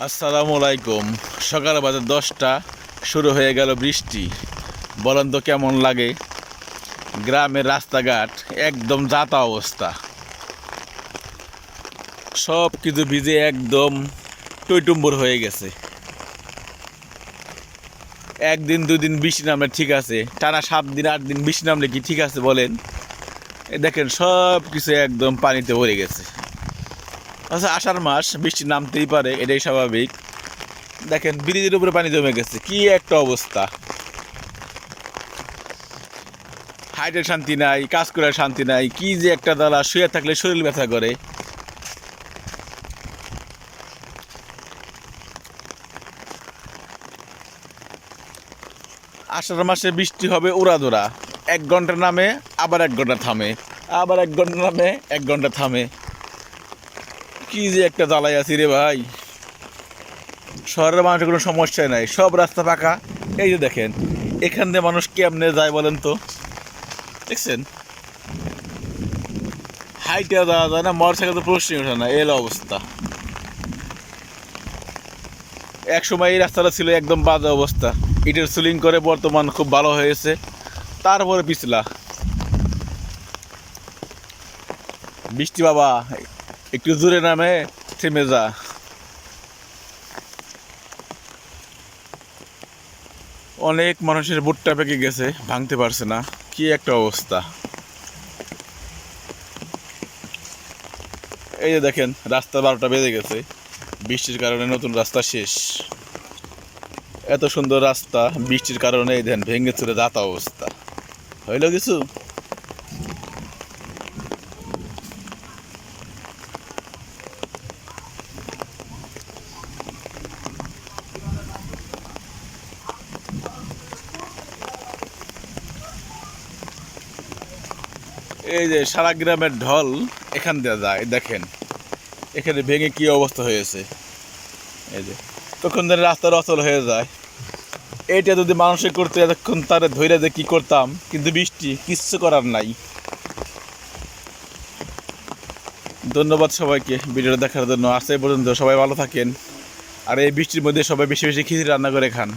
আসসালামু আলাইকুম। সকাল বাজে 10টা, শুরু হয়ে গেল বৃষ্টি। বলেন তো কেমন লাগে? গ্রামের রাস্তাঘাট একদম যাতা অবস্থা, সব কিছু ভিজে একদম টইটুম্বুর হয়ে গেছে। একদিন দুদিন বৃষ্টি নামলে ঠিক আছে, টানা 7 দিন 8 দিন বৃষ্টি নামলে কি ঠিক আছে বলেন? দেখেন সব কিছু একদম পানিতে ভরে গেছে। আচ্ছা, আষাঢ় মাস, বৃষ্টি নামতেই পারে, এটাই স্বাভাবিক। দেখেন ব্রিজের উপরে পানি জমে গেছে, কি একটা অবস্থা। হাইটের শান্তি নাই, কাজ করার শান্তি নাই, কি যে একটা জ্বালা, শুয়ে থাকলে শরীর ব্যথা করে। আষাঢ় মাসে বৃষ্টি হবে উড়াধুরা, 1 ঘন্টা নামে আবার 1 ঘন্টা থামে, আবার 1 ঘন্টা নামে 1 ঘন্টা থামে। কি যে একটা জ্বালাই আছি রে ভাই। শহরের মানুষের কোনো সমস্যাই নাই, সব রাস্তা পাকা। এই যে দেখেন, এখান দিয়ে মানুষ কেমনে যায় বলেন তো? দেখছেন, হাইটে যাওয়া যায় না, মোটর সাইকেল তো প্রশ্নই ওঠে না, এলো অবস্থা। এক সময় এই রাস্তাটা ছিল একদম বাজে অবস্থা, ইটের সিলিং করে বর্তমান খুব ভালো হয়েছে। তারপরে পিছলা বৃষ্টি বাবা, একটু জোরে নামে থেমে যা। অনেক মানুষের বুটটা পেকে গেছে, ভাঙতে পারছে না, কি একটা অবস্থা। এই যে দেখেন, রাস্তা 12টা বেজে গেছে, বৃষ্টির কারণে নতুন রাস্তা শেষ। এত সুন্দর রাস্তা বৃষ্টির কারণে এই দেন ভেঙে চুরে যাতা অবস্থা হইল কিছু। এই যে সারা গ্রামের ঢল এখান দিয়ে যায়, দেখেন এখানে ভেঙে কি অবস্থা হয়েছে। এই যে তখন ধরে রাস্তার অচল হয়ে যায়। এইটা যদি মানুষে করতে এতক্ষণ তারে ধৈর্য যে কি করতাম, কিন্তু বৃষ্টি কিচ্ছু করার নাই। ধন্যবাদ সবাইকে ভিডিওটা দেখার জন্য। আজ এই পর্যন্ত, সবাই ভালো থাকেন। আর এই বৃষ্টির মধ্যে সবাই বেশি বেশি খিচুড়ি রান্না করে খান।